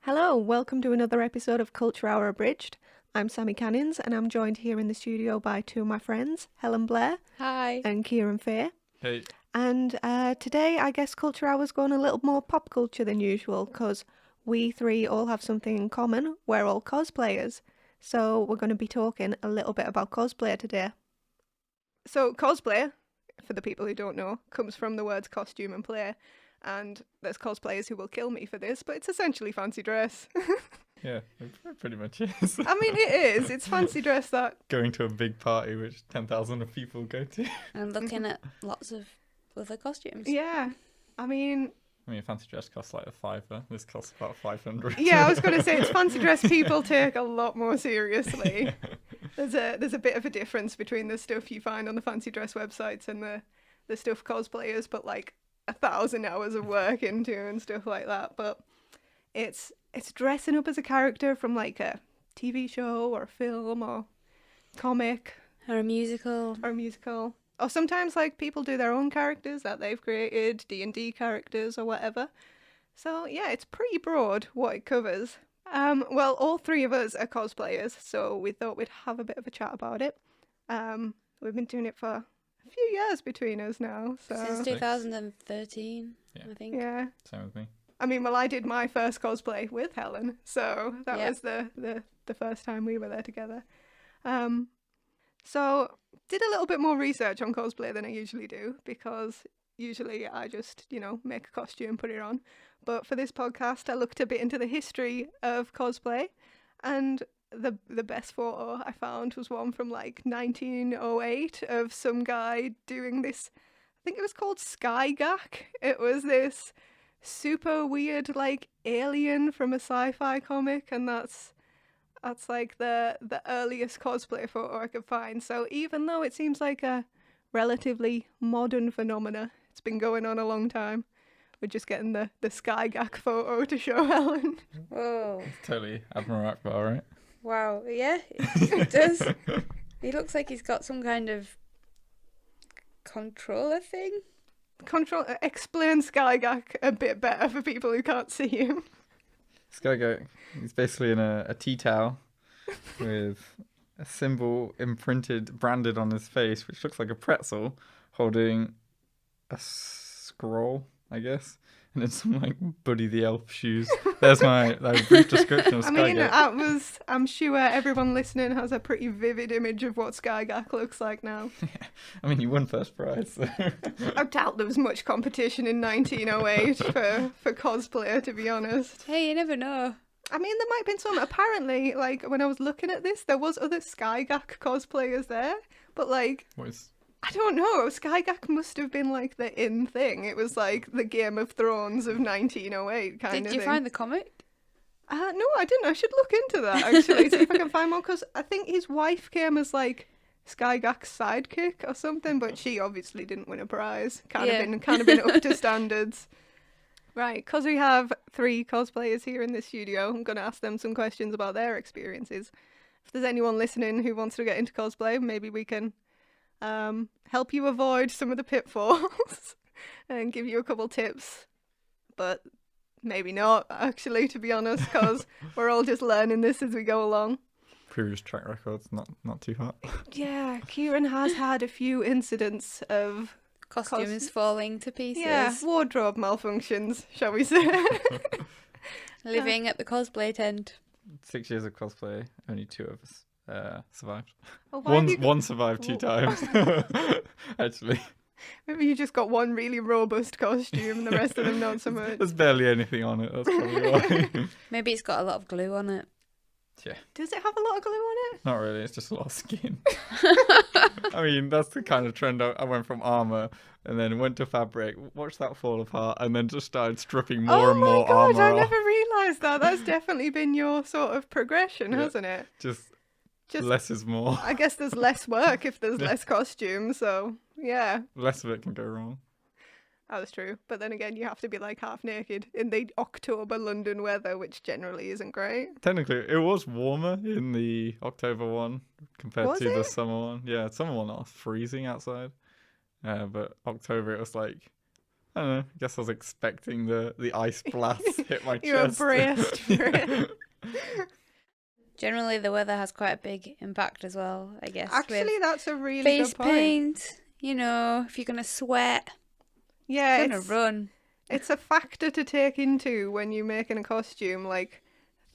Hello, welcome to another episode of Culture Hour Abridged. I'm Sammi Cannons and I'm joined here in the studio by two of my friends, Helen Blair Hi. and Kieran Fair. Hey. And today I guess Culture Hour's going a little more pop culture than usual because we three all have something in common. We're all cosplayers. So we're going to be talking a little bit about cosplay today. So cosplay, for the people who don't know, comes from the words costume and play. And there's cosplayers who will kill me for this, but it's essentially fancy dress. Yeah, it pretty much is. I mean, it is. It's fancy dress that... Going to a big party which 10,000 of people go to. And looking at lots of other costumes. Yeah. I mean, fancy dress costs like £5. This costs about 500. yeah, I was going to say, it's fancy dress people take a lot more seriously. There's a bit of a difference between the stuff you find on the fancy dress websites and the stuff cosplayers put like 1,000 hours of work into and stuff like that. But it's dressing up as a character from like a TV show or a film or comic Or a musical. or sometimes like people do their own characters that they've created, D&D characters or whatever. So yeah, it's pretty broad what it covers. Well, all three of us are cosplayers, so we thought we'd have a bit of a chat about it. We've been doing it for a few years between us now, so Since 2013, Yeah. I think. yeah. Same with me. I mean, well, I did my first cosplay with Helen, so that Yeah. was the first time we were there together. So did a little bit more research on cosplay than I usually do, because usually I just, make a costume, put it on. But for this podcast, I looked a bit into the history of cosplay, and the best photo I found was one from like 1908 of some guy doing this. I think it was called Skygak. It was this super weird like alien from a sci-fi comic, and that's like the earliest cosplay photo I could find. So even though it seems like a relatively modern phenomena, it's been going on a long time. We're just getting the Skygak photo to show Helen. Whoa. Totally Admiral Akbar, right? Wow. Yeah, it does. He looks like he's got some kind of controller thing. Explain Skygak a bit better for people who can't see him. Skygak, he's basically in a tea towel with a symbol branded on his face, which looks like a pretzel, holding a scroll, I guess, and then some like Buddy the Elf shoes. There's my brief description of Skygak. I mean, I'm sure everyone listening has a pretty vivid image of what Skygak looks like now. I mean, you won first prize. So. I doubt there was much competition in 1908 for cosplay, to be honest. Hey, you never know. I mean, there might have been some. Apparently, like, when I was looking at this, there was other Skygak cosplayers there. But, like, I don't know. Skygak must have been, like, the in thing. It was, like, the Game of Thrones of 1908 kind of thing. Did you find the comic? No, I didn't. I should look into that, actually, see if I can find more. Because I think his wife came as, like, Skygak's sidekick or something, but she obviously didn't win a prize. Kind of been up to standards. Right, because we have three cosplayers here in the studio, I'm going to ask them some questions about their experiences. If there's anyone listening who wants to get into cosplay, maybe we can help you avoid some of the pitfalls and give you a couple tips. But maybe not, actually, to be honest, because we're all just learning this as we go along. Previous track records, not too hot. Yeah, Kieran has had a few incidents of... Costumes falling to pieces. Yeah, wardrobe malfunctions, shall we say. Living at the cosplay tent. 6 years of cosplay, only 2 of us survived. Well, why have you One survived 2 times, actually. Maybe you just got one really robust costume and the rest of them not so much. There's barely anything on it, that's probably why. Maybe it's got a lot of glue on it. Yeah. Does it have a lot of glue on it? Not really, it's just a lot of skin. I mean, that's the kind of trend. I went from armour and then went to fabric, watched that fall apart, and then just started stripping more and more armour. Oh my god, I off. never realised that. That's definitely been your sort of progression, hasn't it? Just less is more. I guess there's less work if there's less costumes, so yeah. Less of it can go wrong. That's true. But then again, you have to be like half naked in the October London weather, which generally isn't great. Technically, it was warmer in the October one compared to the summer one. Yeah, summer one was freezing outside. But October, it was like I don't know. I guess I was expecting the ice blast hit my You were chest. braced for it. Generally, the weather has quite a big impact as well, I guess. Actually, with that's a really face good point. paint, if you're going to sweat, Yeah, you're going to run. it's a factor to take into when you're making a costume. Like,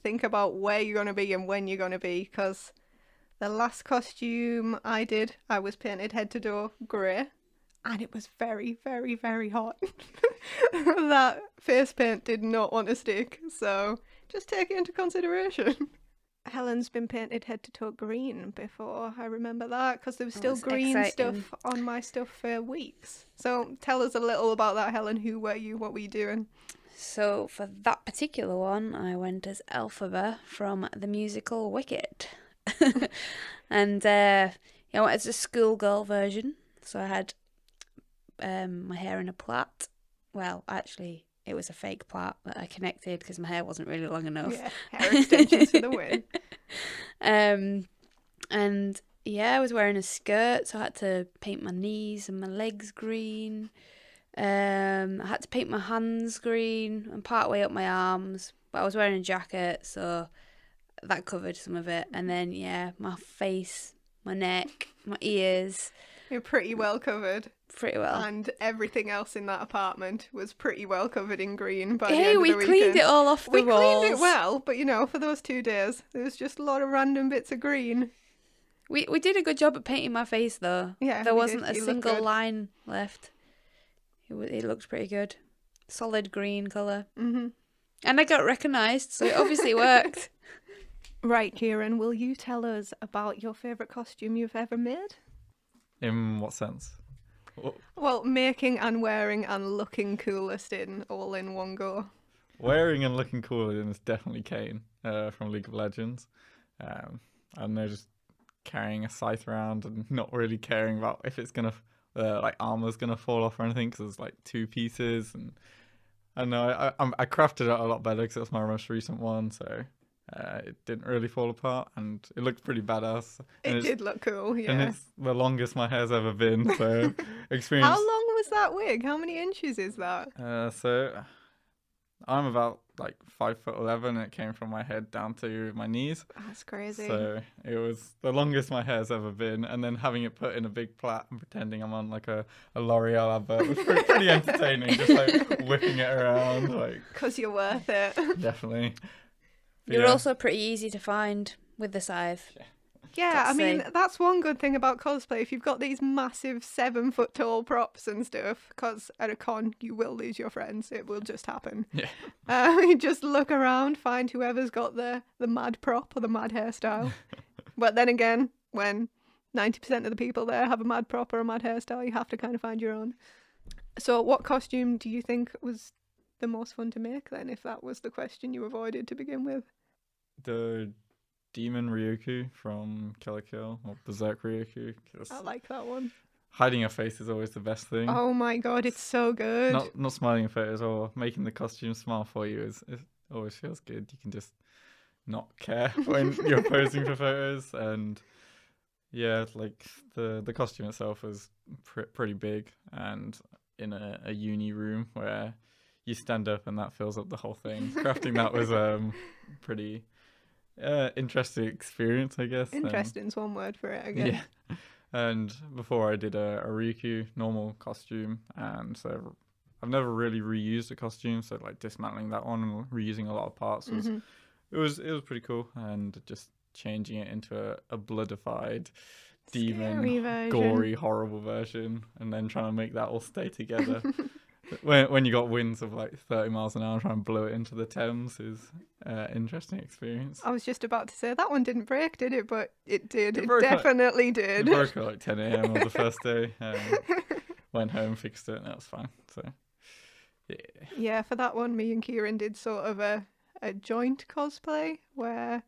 think about where you're going to be and when you're going to be. Because the last costume I did, I was painted head to toe grey. And it was very, very, very hot. That face paint did not want to stick. So just take it into consideration. Helen's been painted head to toe green before. I remember that because there was still That's green exciting. stuff on my stuff for weeks. So tell us a little about that, Helen. Who were you? What were you doing? So for that particular one, I went as Elphaba from the musical Wicked. And I went as a schoolgirl version. So I had my hair in a plait. Well, actually, it was a fake plait that I connected because my hair wasn't really long enough. Yeah, hair extensions for the win. And yeah, I was wearing a skirt, so I had to paint my knees and my legs green. I had to paint my hands green and part way up my arms, but I was wearing a jacket, so that covered some of it. And then yeah, my face, my neck, my ears, You're pretty well covered. pretty well. And everything else in that apartment was pretty well covered in green by the Hey, end of we the weekend. cleaned it all off the We walls. cleaned it well, but for those 2 days, there was just a lot of random bits of green. We did a good job at painting my face though. Yeah, There we wasn't did. a You looked single good. line left. It looked pretty good. Solid green colour. Mm-hmm. And I got recognised, so it obviously worked. Right, Kieran, will you tell us about your favourite costume you've ever made? In what sense? Well, making and wearing and looking coolest in all in one go. Wearing and looking cooler than is definitely Kane from League of Legends. I don't know, just carrying a scythe around and not really caring about if it's gonna armor's gonna fall off or anything because there's like 2 pieces, and I don't know, I crafted it a lot better because it was my most recent one, so it didn't really fall apart and it looked pretty badass. And It did look cool, and yeah. it's the longest my hair's ever been, so experience. How long was that wig? How many inches is that? So I'm about like 5'11", and it came from my head down to my knees. That's crazy. So it was the longest my hair's ever been, and then having it put in a big plait and pretending I'm on like a L'Oreal advert was pretty entertaining. Just like whipping it around, like 'Cause you're worth it. definitely. But You're yeah. also pretty easy to find with the scythe. Yeah, I Let's mean, see. that's one good thing about cosplay. If you've got these massive 7-foot tall props and stuff, because at a con you will lose your friends. It will just happen. Yeah. You just look around, find whoever's got the mad prop or the mad hairstyle. But then again, when 90% of the people there have a mad prop or a mad hairstyle, you have to kind of find your own. So what costume do you think was the most fun to make then, if that was the question you avoided to begin with? The Demon Ryuku from Kill la Kill, or Berserk Ryuku. 'Cause I like that one. hiding your face is always the best thing. Oh my god, it's so good. Not smiling in photos or making the costume smile for you it always feels good. You can just not care when you're posing for photos, and yeah, like the costume itself was pretty big and in a uni room where you stand up and that fills up the whole thing. Crafting that was pretty interesting experience, I guess. Interesting's one word for it, I guess. Yeah. And before I did a Ryuku normal costume, and so I've never really reused a costume, so like dismantling that one and reusing a lot of parts was it was pretty cool, and just changing it into a bloodified Scary demon, version. gory, horrible version, and then trying to make that all stay together. When you got winds of like 30 miles an hour trying to blow it into the Thames is interesting experience. I was just about to say that one didn't break, did it? But it did. It broke definitely It did. broke at like 10 a.m. on the first day. Went home, fixed it, and that was fine. So, yeah. Yeah, for that one, me and Kieran did sort of a joint cosplay where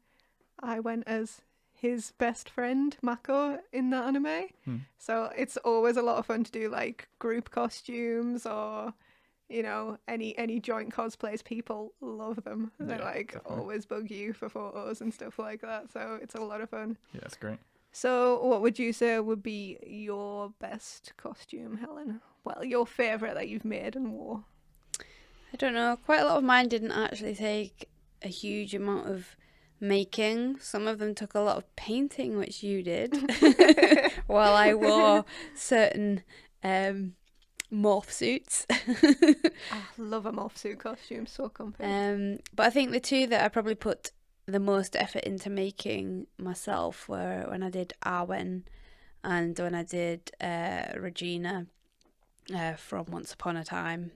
I went as his best friend, Mako, in the anime. So it's always a lot of fun to do like group costumes or, any joint cosplays. People love them. They Yeah, like definitely. always bug you for photos and stuff like that. So it's a lot of fun. Yeah, it's great. So, what would you say would be your best costume, Helen? Well, your favourite that you've made and wore. I don't know. Quite a lot of mine didn't actually take a huge amount of making. Some of them took a lot of painting, which you did, while I wore certain morph suits. I love a morph suit costume, so comfy. But I think the two that I probably put the most effort into making myself were when I did Arwen and when I did Regina from Once Upon a Time.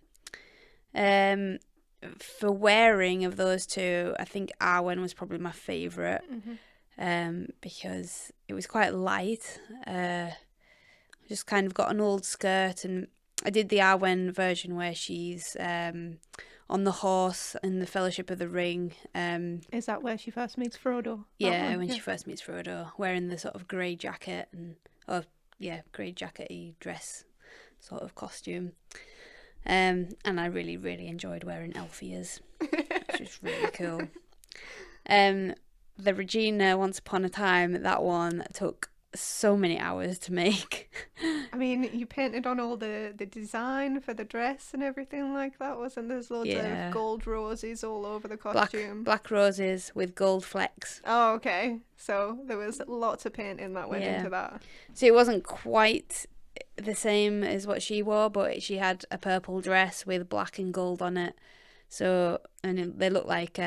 For wearing of those two, I think Arwen was probably my favourite, because it was quite light. Just kind of got an old skirt, and I did the Arwen version where she's on the horse in the Fellowship of the Ring. Is that where she first meets Frodo? Yeah, when she first meets Frodo, wearing the sort of grey jacket grey jacket-y dress sort of costume. And I really, really enjoyed wearing elf ears, which was really cool. The Regina Once Upon a Time, that one took so many hours to make. I mean, you painted on all the design for the dress and everything like that, wasn't there? There's loads of gold roses all over the costume. Black roses with gold flecks. Oh, okay. So there was lots of painting that went into that. So it wasn't quite the same as what she wore, but she had a purple dress with black and gold on it. So, and they looked like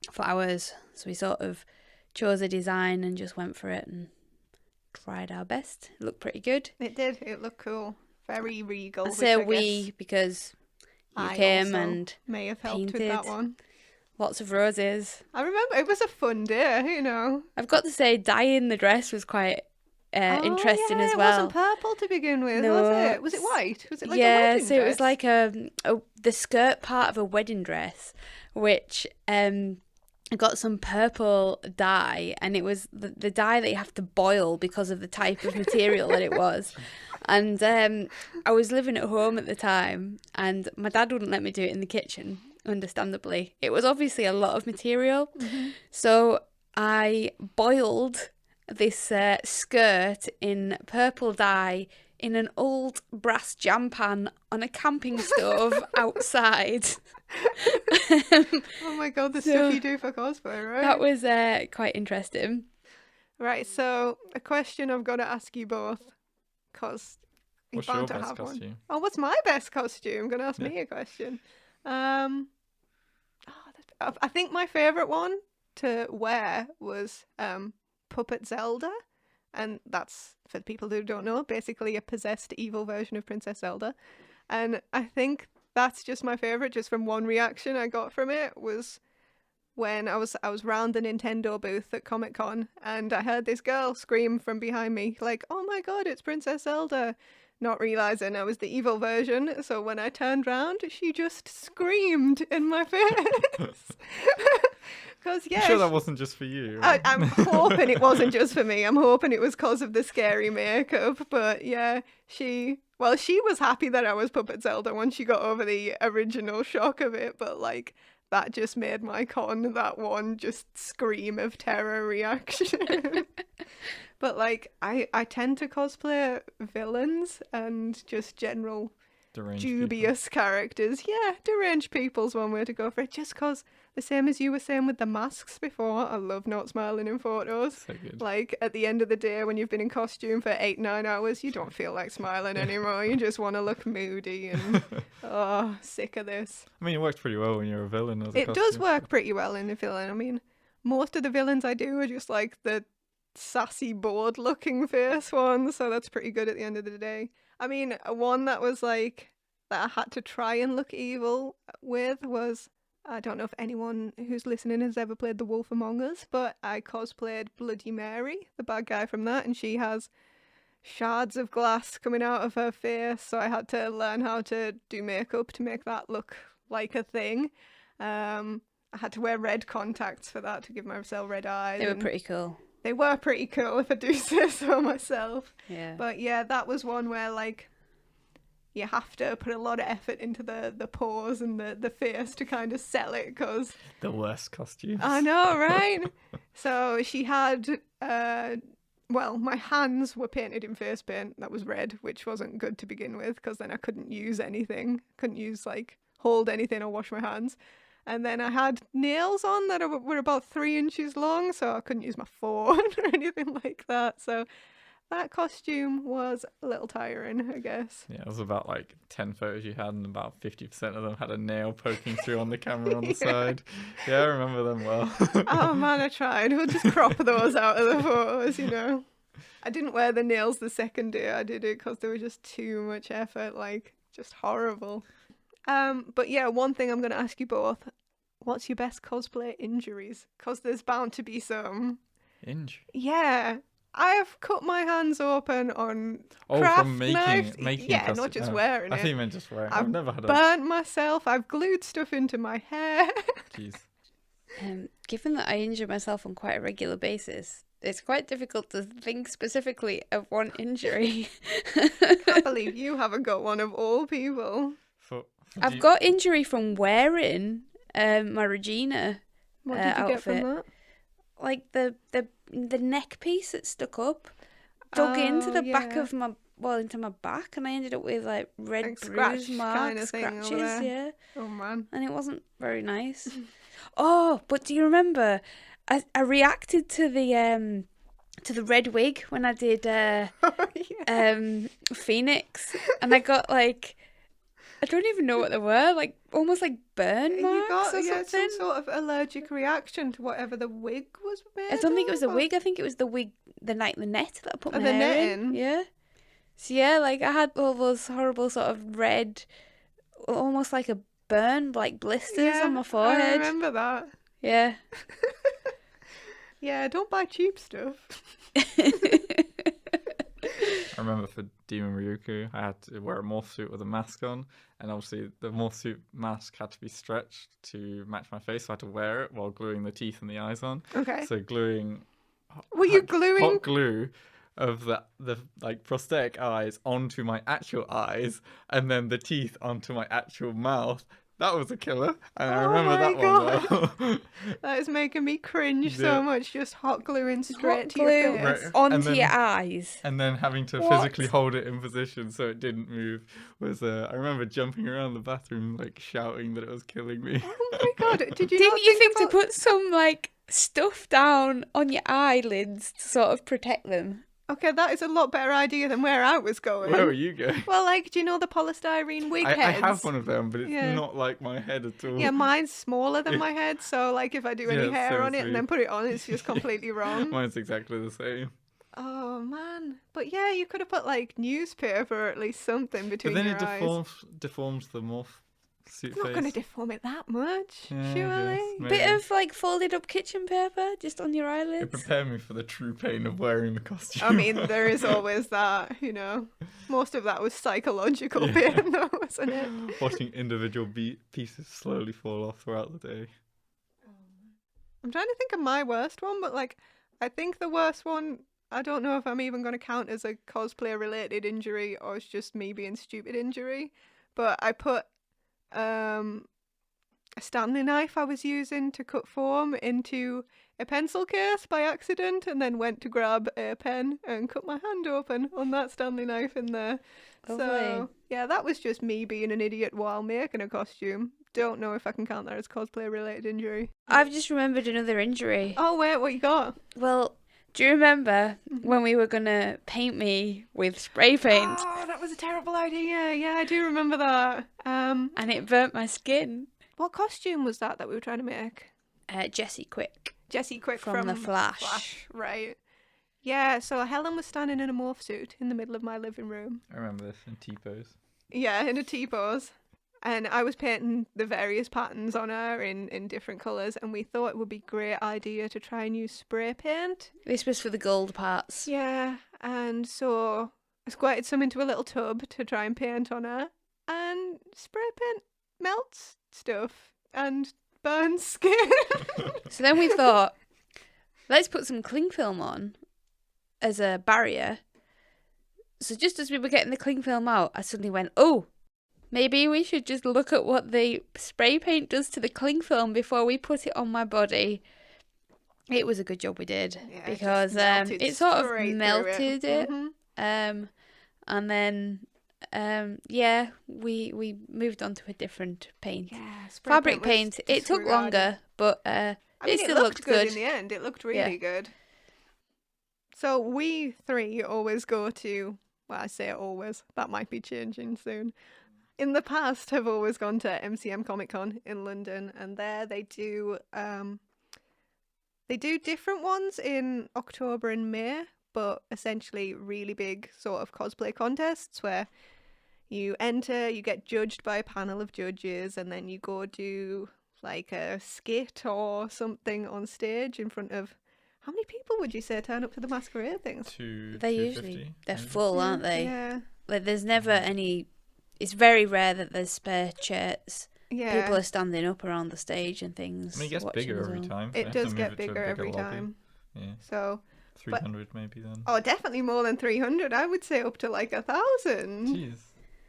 flowers. So we sort of chose a design and just went for it and tried our best. It looked pretty good. It did. It looked cool. Very regal. I say we because you came and may have helped painted with that one. Lots of roses. I remember it was a fun day, you know. I've got to say, dyeing the dress was quite interesting as well. It wasn't purple to begin with, was it? Was it white? Was it like a wedding wedding so dress? It was like the skirt part of a wedding dress, which I got some purple dye, and it was the dye that you have to boil because of the type of material that it was. And I was living at home at the time, and my dad wouldn't let me do it in the kitchen, understandably. It was obviously a lot of material. So I boiled this skirt in purple dye in an old brass jam pan on a camping stove outside. Oh my god, the stuff you do for cosplay, right? That was quite interesting. Right, so a question I've got to ask you both, because you're What's bound your to best have costume? one. Oh, what's my best costume? I'm going to ask me a question. I think my favourite one to wear was Puppet Zelda. And that's, for the people who don't know, basically a possessed evil version of Princess Zelda. And I think that's just my favourite, just from one reaction I got from it, was when I was round the Nintendo booth at Comic-Con, and I heard this girl scream from behind me, like, "Oh my god, it's Princess Zelda!" Not realising I was the evil version, so when I turned round, she just screamed in my face. Because, yeah, I'm sure that wasn't just for you. I'm hoping it wasn't just for me. I'm hoping it was because of the scary makeup. But yeah, she was happy that I was Puppet Zelda once she got over the original shock of it. But like, that just made my con, that one just scream of terror reaction. But like, I tend to cosplay villains and just general Deranged dubious characters. Yeah, deranged people's one way to go for it. Just because, the same as you were saying with the masks before, I love not smiling in photos. So good. Like, at the end of the day, when you've been in costume for 8-9 hours, you don't feel like smiling anymore. You just want to look moody and, sick of this. I mean, it works pretty well when you're a villain as a It does costume. work pretty well in the villain. I mean, most of the villains I do are just like the sassy, bored looking face ones, so that's pretty good at the end of the day. I mean, one that was like, that I had to try and look evil with was, I don't know if anyone who's listening has ever played The Wolf Among Us, but I cosplayed Bloody Mary, the bad guy from that, and she has shards of glass coming out of her face, so I had to learn how to do makeup to make that look like a thing. I had to wear red contacts for that to give myself red eyes. They were pretty cool. They were pretty cool, if I do say so myself. Yeah. But yeah, that was one where, like, you have to put a lot of effort into the pose and the face to kind of sell it, because The worst costumes. I know, right? So she had well, my hands were painted in face paint that was red, which wasn't good to begin with because then I couldn't use anything, hold anything or wash my hands. And then I had nails on that were about 3 inches long, so I couldn't use my phone or anything like that. So that costume was a little tiring, I guess. Yeah, it was about like 10 photos you had, and about 50% of them had a nail poking through on the camera on the side. Yeah, I remember them well. Oh man, I tried. We'll just crop those out of the photos, you know. I didn't wear the nails the second day I did it because they were just too much effort, like just horrible. But yeah, one thing I'm going to ask you both. What's your best cosplay injuries? Because there's bound to be some. Injury? Yeah. I have cut my hands open on craft from knives. making yeah, not just wearing I it. think you meant just wearing. I've never had burnt myself. I've glued stuff into my hair. Jeez. Given that I injure myself on quite a regular basis, it's quite difficult to think specifically of one injury. Can't believe you haven't got one of all people. I've got injury from wearing my Regina What did you outfit. get from that? Like the neck piece that stuck up, dug into the back of into my back, and I ended up with like red like bruise marks, kind of scratches, yeah. Oh man. And it wasn't very nice. Oh, but do you remember? I reacted to the red wig when I did Phoenix, and I got like, I don't even know what they were, like almost like burn marks or something. Some sort of allergic reaction to whatever the wig was made I don't think it was the of, wig. I think it was the wig, the net that I put my the hair netting. in. Yeah. So yeah, like I had all those horrible sort of red, almost like a burn, like blisters on my forehead. I remember that. Yeah. Yeah, don't buy cheap stuff. I remember for Demon Ryuku, I had to wear a morph suit with a mask on, and obviously the morph suit mask had to be stretched to match my face, so I had to wear it while gluing the teeth and the eyes on. Okay. So gluing. Were you gluing hot glue of the like prosthetic eyes onto my actual eyes, and then the teeth onto my actual mouth? That was a killer, and I remember that one well. That is making me cringe Yeah. so much, just hot gluing straight Hot to your glue face. Right. onto And then- your eyes. And then having to physically hold it in position so it didn't move was. I remember jumping around the bathroom like shouting that it was killing me. Oh my god, did you Didn't not you think about... to put some like stuff down on your eyelids to sort of protect them? Okay, that is a lot better idea than where I was going. Where were you going? Well, like, do you know the polystyrene wig heads? I have one of them, but it's Yeah. not like my head at all. Yeah, mine's smaller than my head, so like if I do any Yeah, hair same on it as and me. then put it on, it's just completely wrong. Mine's exactly the same. Oh man, but yeah, you could have put like newspaper or at least something between But then your it eyes. deforms the morph suit It's not face. going to deform it that much, Yeah, I surely. guess, maybe. Bit of like folded up kitchen paper just on your It eyelids. prepared me for the true pain of wearing the costume. I mean, there is always that, you know. Most of that was psychological Yeah. pain, though, wasn't it? Watching individual pieces slowly fall off throughout the day. I'm trying to think of my worst one, but like, I think the worst one, I don't know if I'm even going to count as a cosplay related injury or it's just me being stupid injury. But I put a Stanley knife I was using to cut foam into a pencil case by accident and then went to grab a pen and cut my hand open on that Stanley knife in there. So, Lovely. yeah, that was just me being an idiot while making a costume. Don't know if I can count that as cosplay related injury. I've just remembered another injury. Oh, wait, what you got? Well, do you remember when we were gonna paint me with spray paint Oh, that was a terrible idea. Yeah, I do remember that. and it burnt my skin? What costume was that we were trying to make? Jessie Quick. Jessie Quick From The Flash. Right. Yeah, so Helen was standing in a morph suit in the middle of my living room. I remember this in T-pose. Yeah, in a T-pose. And I was painting the various patterns on her in different colours, and we thought it would be a great idea to try and use spray paint. This was for the gold parts. Yeah, and so I squirted some into a little tub to try and paint on her, and spray paint melts stuff and burns skin. So then we thought, let's put some cling film on as a barrier. So just as we were getting the cling film out, I suddenly went, oh, maybe we should just look at what the spray paint does to the cling film before we put it on my body. It was a good job we did, Yeah, because just melted it sort of straight through melted it. Mhm. And then we moved on to a different paint. Yeah, spray Fabric paint. paint. It took longer, but I it mean, it still looked looked good good. in the end. It looked really Yeah. good. So we three always go to, well, I say always, that might be changing soon. In the past, have always gone to MCM Comic Con in London, and there they do different ones in October and May, but essentially really big sort of cosplay contests where you enter, you get judged by a panel of judges, and then you go do like a skit or something on stage in front of, how many people would you say turn up to the masquerade things? They 250, usually they're maybe? full, aren't they? Yeah. Like, there's never any. It's very rare that there's spare chairs. Yeah. People are standing up around the stage and things. I mean, it gets watching bigger as every well. time. They It have to does move get it to a bigger every lobby. time. Yeah, So, 300 maybe then. oh, definitely more than 300. I would say up to like 1,000. Jeez.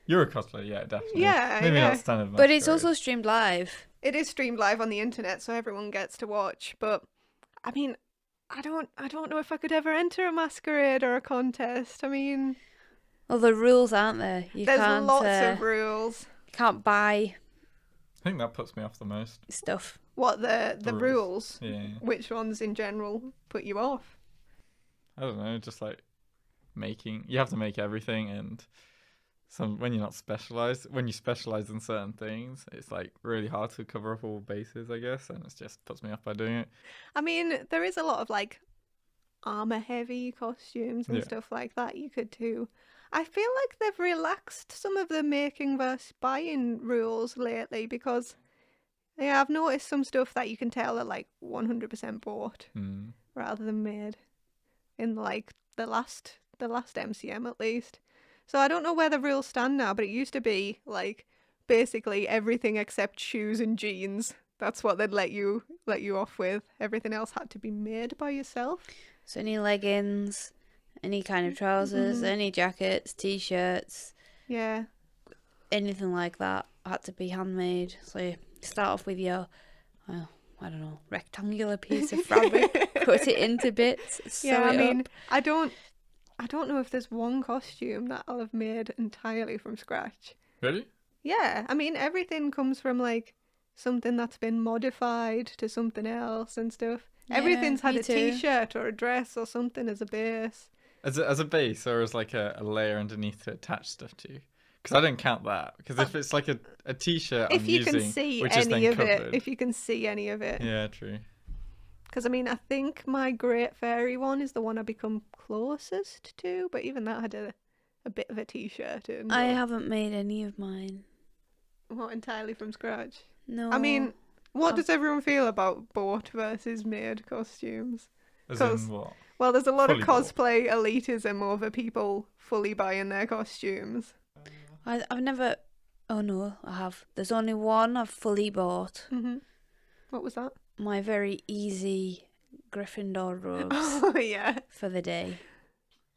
You're a cosplayer, yeah, definitely. Yeah, Maybe yeah. not standard But it's masquerade. also streamed live. It is streamed live on the internet, so everyone gets to watch. But I mean, I don't know if I could ever enter a masquerade or a contest. I mean, Well, the rules aren't there. You there's can't. lots of rules. Can't buy I think that puts me off the most. stuff. What the The rules? Yeah. Which ones in general put you off? I don't know, just like making. You have to make everything, and when you're not specialized, when you specialize in certain things, it's like really hard to cover up all bases, I guess, and it just puts me off by doing it. I mean, there is a lot of like armor heavy costumes and Yeah. stuff like that you could do. I feel like they've relaxed some of the making versus buying rules lately, because yeah, I've noticed some stuff that you can tell are like 100% bought Hmm. rather than made in like the last MCM at least. So I don't know where the rules stand now, but it used to be like basically everything except shoes and jeans. That's what they'd let you off with. Everything else had to be made by yourself. So any leggings, any kind of trousers, Mhm. any jackets, t-shirts, Yeah. anything like that had to be handmade. So you start off with your, well, I don't know, rectangular piece of fabric, cut it into bits, sew Yeah, I it mean, up. I don't know if there's one costume that I'll have made entirely from scratch. Really? Yeah, I mean, everything comes from like something that's been modified to something else and stuff. Yeah, Everything's had me a too. t-shirt or a dress or something as a base. As a base, or as like a layer underneath to attach stuff to? Because I don't count that. Because if it's like a t-shirt If I'm you using, can see which is any then of covered. it, if you can see any of it. Yeah, true. Because I mean, I think my Great Fairy one is the one I become closest to, but even that had a bit of a t-shirt in. I but haven't made any of mine. not entirely from scratch. No. I mean, what I've- does everyone feel about bought versus made costumes? As 'Cause- in what? Well, there's a lot Fully of bought. cosplay elitism over people fully buying their costumes. I've never. Oh no, I have. There's only one I've fully bought. What was that? My very easy Gryffindor robes Oh yeah, for the day.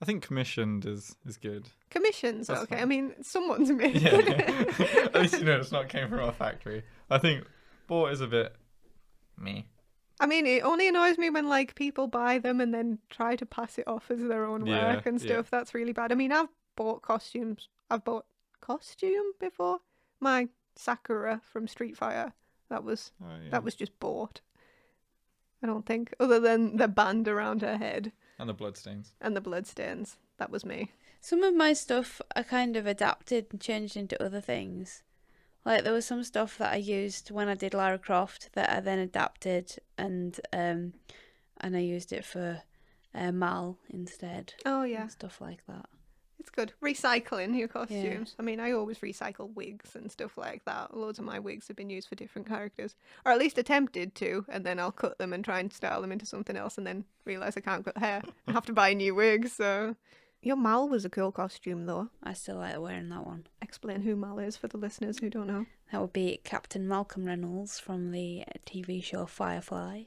I think commissioned is good. commissions. That's Okay, fine. I mean, someone's made. Yeah. At least you know it's not came from a factory. I think bought is a bit me. I mean, it only annoys me when like people buy them and then try to pass it off as their own Yeah, work and yeah. stuff. That's really bad. I mean, I've bought costumes. I've bought costume before. My Sakura from Street Fighter. That was Oh, yeah. that was just bought. I don't think, other than the band around her head And the bloodstains. and the bloodstains. That was me. Some of my stuff I kind of adapted and changed into other things. Like there was some stuff that I used when I did Lara Croft that I then adapted and I used it for Mal instead. Oh yeah, And stuff like that. it's good. Recycling your costumes. I mean, I always recycle wigs and stuff like that. Loads of my wigs have been used for different characters, or at least attempted to, and then I'll cut them and try and style them into something else, and then realise I can't cut hair. I have to buy a new wig. So your Mal was a cool costume, though. I still like wearing that one. Explain who Mal is for the listeners who don't know. That would be Captain Malcolm Reynolds from the TV show Firefly.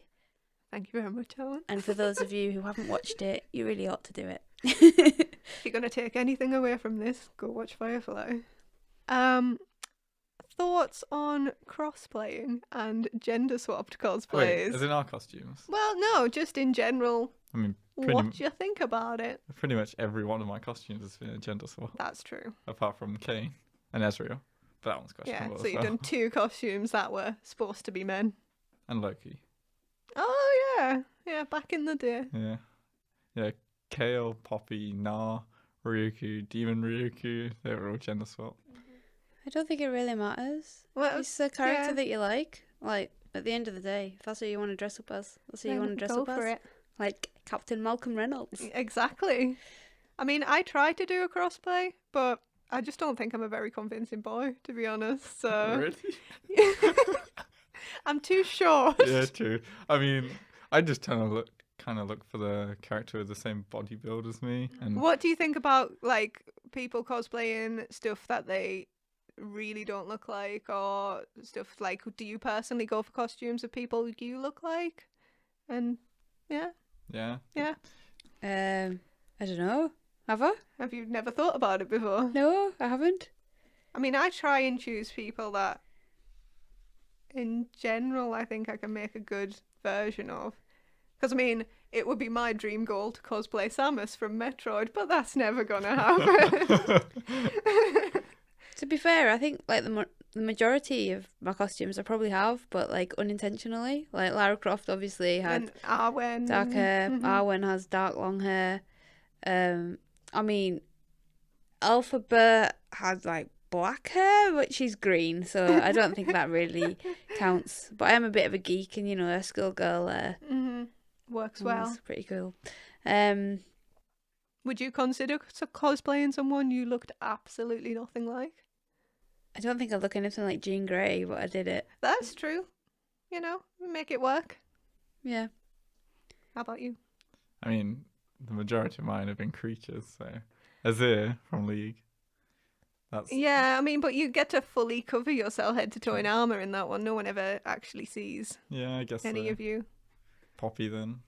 Thank you very much, Helen. And for those of you who haven't watched it, you really ought to do it. If you're going to take anything away from this, go watch Firefly. thoughts on crossplaying and gender swapped Wait, cosplays? as in our costumes? Well, no, just in general. I mean, What do you think about it? pretty much every one of my costumes has been a gender swap, That's true. apart from Kane and Ezreal. But that one's questionable Yeah, so as you've well. done 2 costumes that were supposed to be men. And Loki. Oh, yeah. Yeah, back in the day. Yeah. Yeah, Kale, Poppy, Na, Ryuku, Demon Ryuku, they were all gender swap. I don't think it really matters. Well, It's the character yeah. that you like. Like, at the end of the day, if that's who you want to dress up as, that's who you then want to dress go up for as. it. Like Captain Malcolm Reynolds. Exactly. I mean, I tried to do a crossplay, but I just don't think I'm a very convincing boy, to be honest. So Really? I'm too short. Yeah, true. I mean, I just kind of look for the character with the same body build as me. And What do you think about like people cosplaying stuff that they really don't look like, or stuff like? Do you personally go for costumes of people you look like? And yeah, yeah. I don't know. Have I? have you never thought about it before? No, I haven't. I mean, I try and choose people that, in general, I think I can make a good version of. Because, I mean, it would be my dream goal to cosplay Samus from Metroid, but that's never gonna happen. To be fair, I think like the majority of my costumes I probably have, but like unintentionally. Like Lara Croft obviously had And Arwen. dark hair. Mhm. Arwen has dark long hair. I mean, Alphaba had like black hair, but she's green, so I don't think that really counts. But I am a bit of a geek, and a schoolgirl Mhm. Works well. was pretty cool. Would you consider cosplaying someone you looked absolutely nothing like? I don't think I look anything like Jean Grey, but I did it. That's true. Make it work. Yeah. How about you? I mean, the majority of mine have been creatures, so Azir from League. That's Yeah, I mean, but you get to fully cover yourself head to toe in armor in that one. No one ever actually sees yeah, I guess any so. of you. Poppy then.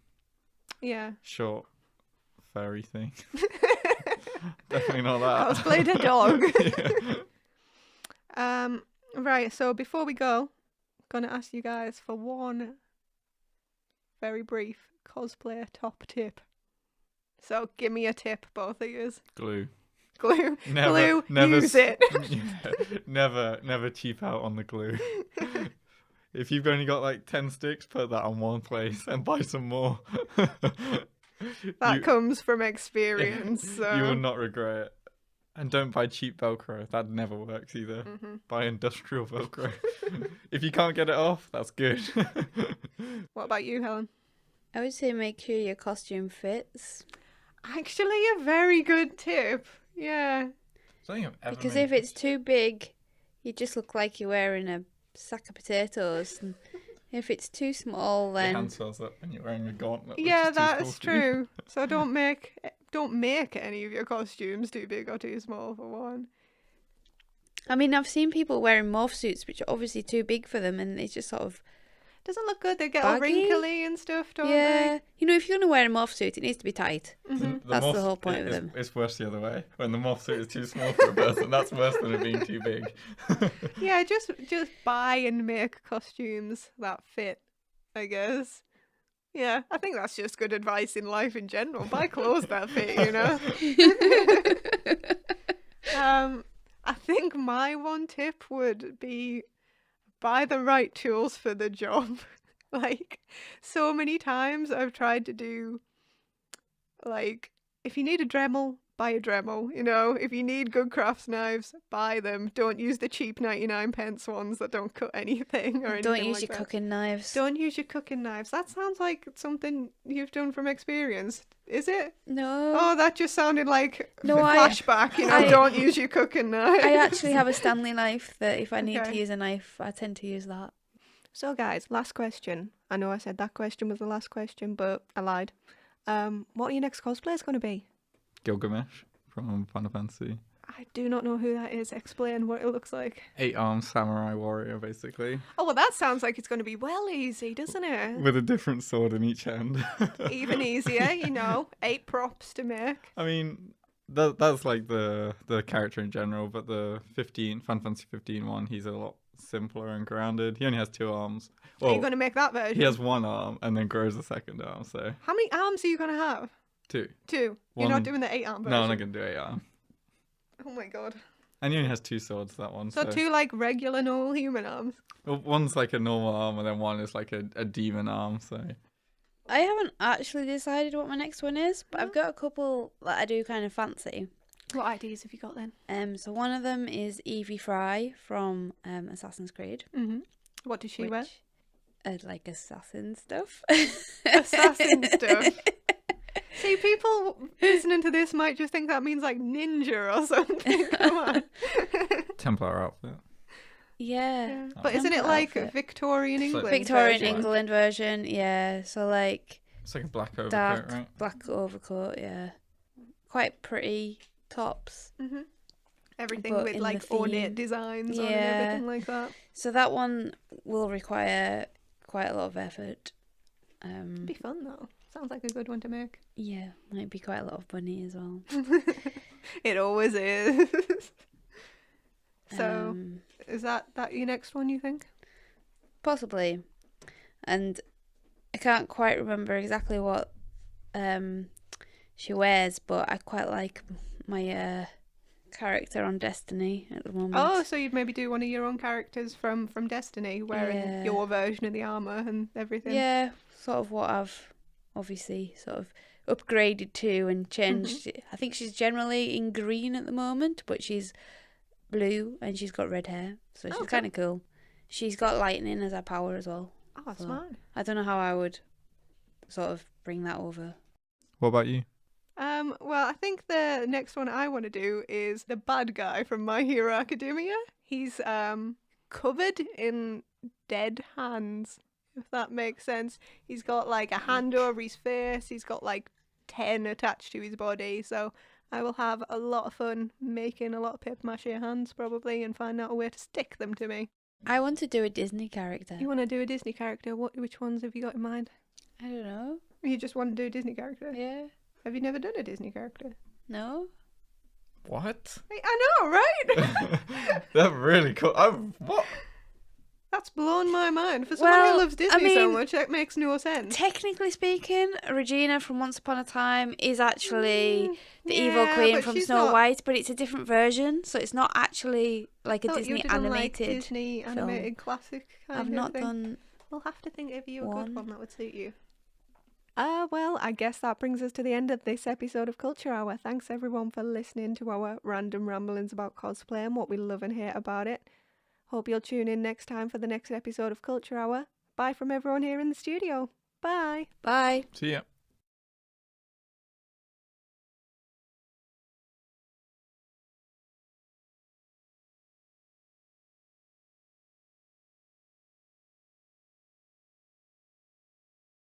Yeah. Short furry thing. Definitely not that. Cosplayed a dog. Yeah. Right, so before we go, I'm gonna ask you guys for one very brief cosplayer top tip. So give me a tip, both of yous. Glue. Glue. Never Use it. never cheap out on the glue. If you've only got like 10 sticks, put that on one place and buy some more. That comes from experience. So. You will not regret it. And don't buy cheap Velcro. That never works either. Mhm. Buy industrial Velcro. If you can't get it off, that's good. What about you, Helen? I would say make sure your costume fits. Actually, a very good tip. Yeah. Because if it's too big, you just look like you're wearing a sack of potatoes. And if it's too small, Your then hand swells up when you're wearing a gauntlet. which Yeah, is too small that's for you. true. So don't make any of your costumes too big or too small for one. I mean, I've seen people wearing morph suits which are obviously too big for them, and it's just sort of Doesn't look good. They get all baggy. wrinkly and stuff, don't yeah. If you're gonna wear a morph suit, it needs to be tight. they? Mhm. That's the morph- whole point of it's- them. It's worse the other way. When the morph suit is too small for a person, that's worse than it being too big. Yeah, just buy and make costumes that fit, I guess. Yeah, I think that's just good advice in life in general. Buy clothes that fit, I think my one tip would be buy the right tools for the job. Like, so many times I've tried to do, like, if you need a Dremel, buy a Dremel. If you need good crafts knives, buy them. Don't use the cheap 99p ones that don't cut anything or anything Don't use like your that. cooking knives. Don't use your cooking knives. That sounds like something you've done from experience. Is it? No. Oh, that just sounded like No, a flashback. I- Don't use your cooking knife. I actually have a Stanley knife that if I need Okay. to use a knife, I tend to use that. So, guys, last question. I know I said that question was the last question, but I lied. What are your next cosplays going to be? Gilgamesh from Final Fantasy. I do not know who that is. Explain what it looks like. 8-armed samurai warrior, basically. Oh, well, that sounds like it's going to be well easy, doesn't it? With a different sword in each hand. Even easier, 8 props to make. I mean, that's like the character in general, but the Final Fantasy 15 one, he's a lot simpler and grounded. He only has 2 arms. Are you Well, going to make that version? he has 1 arm and then grows a 2nd arm. So How many arms are you going to have? 2. 2. You're One- not doing the 8-arm version? No, I'm not gonna do 8 arm. Oh my god. And he only has 2 swords. That one. So 2 like regular normal human arms. Well, one's like a normal arm, and then one is like a demon arm. So I haven't actually decided what my next one is, but I've got a couple that I do kind of fancy. What ideas have you got then? So one of them is Evie Fry from Assassin's Creed. Mm-hmm. What does she wear? Like assassin stuff. Assassin stuff. See, people listening to this might just think that means like ninja or something. Come on. Templar outfit. Yeah. But isn't it like outfit. Victorian It's like England? Victorian version? England version, yeah. So like It's like a black overcoat, dark right? black overcoat, yeah. Quite pretty tops. Mm-hmm. Everything But with in like the ornate theme. designs on and Yeah. everything like that. So that one will require quite a lot of effort. It'd be fun though. Sounds like a good one to make. Yeah, might be quite a lot of money as well. It always is. So, Um, is that your next one, you think? possibly. And I can't quite remember exactly what she wears, but I quite like my character on Destiny at the moment. Oh, so you'd maybe do one of your own characters from Destiny, wearing Yeah. your version of the armor and everything. Yeah, sort of what I've obviously sort of upgraded to and changed. I think she's generally in green at the moment, but she's blue and she's got red hair, so she's Okay. kind of cool. She's got lightning as her power as well. Oh, So- smart. I don't know how I would sort of bring that over. What about you? Well, I think the next one I want to do is the bad guy from My Hero Academia. He's covered in dead hands, if that makes sense. He's got like a hand over his face. He's got like 10 attached to his body. So I will have a lot of fun making a lot of paper mache hands probably and find out a way to stick them to me. I want to do a Disney character. You want to do a Disney character? Which ones have you got in mind? I don't know. You just want to do a Disney character? Yeah. Have you never done a Disney character? No? What? I know, right? That's really cool. What? That's blown my mind. For someone Well, who loves I Disney so mean, much, that makes no sense. Technically speaking, Regina from Once Upon a Time is actually the evil queen but from she's Snow not- White, but it's a different version, so it's not actually like a Thought Disney you were doing, like, animated. Disney animated classic kind I've of not thing. done. We'll have to think of you a one. good one that would suit you. Well, I guess that brings us to the end of this episode of Culture Hour. Thanks everyone for listening to our random ramblings about cosplay and what we love and hate about it. Hope you'll tune in next time for the next episode of Culture Hour. Bye from everyone here in the studio. Bye. Bye. See ya.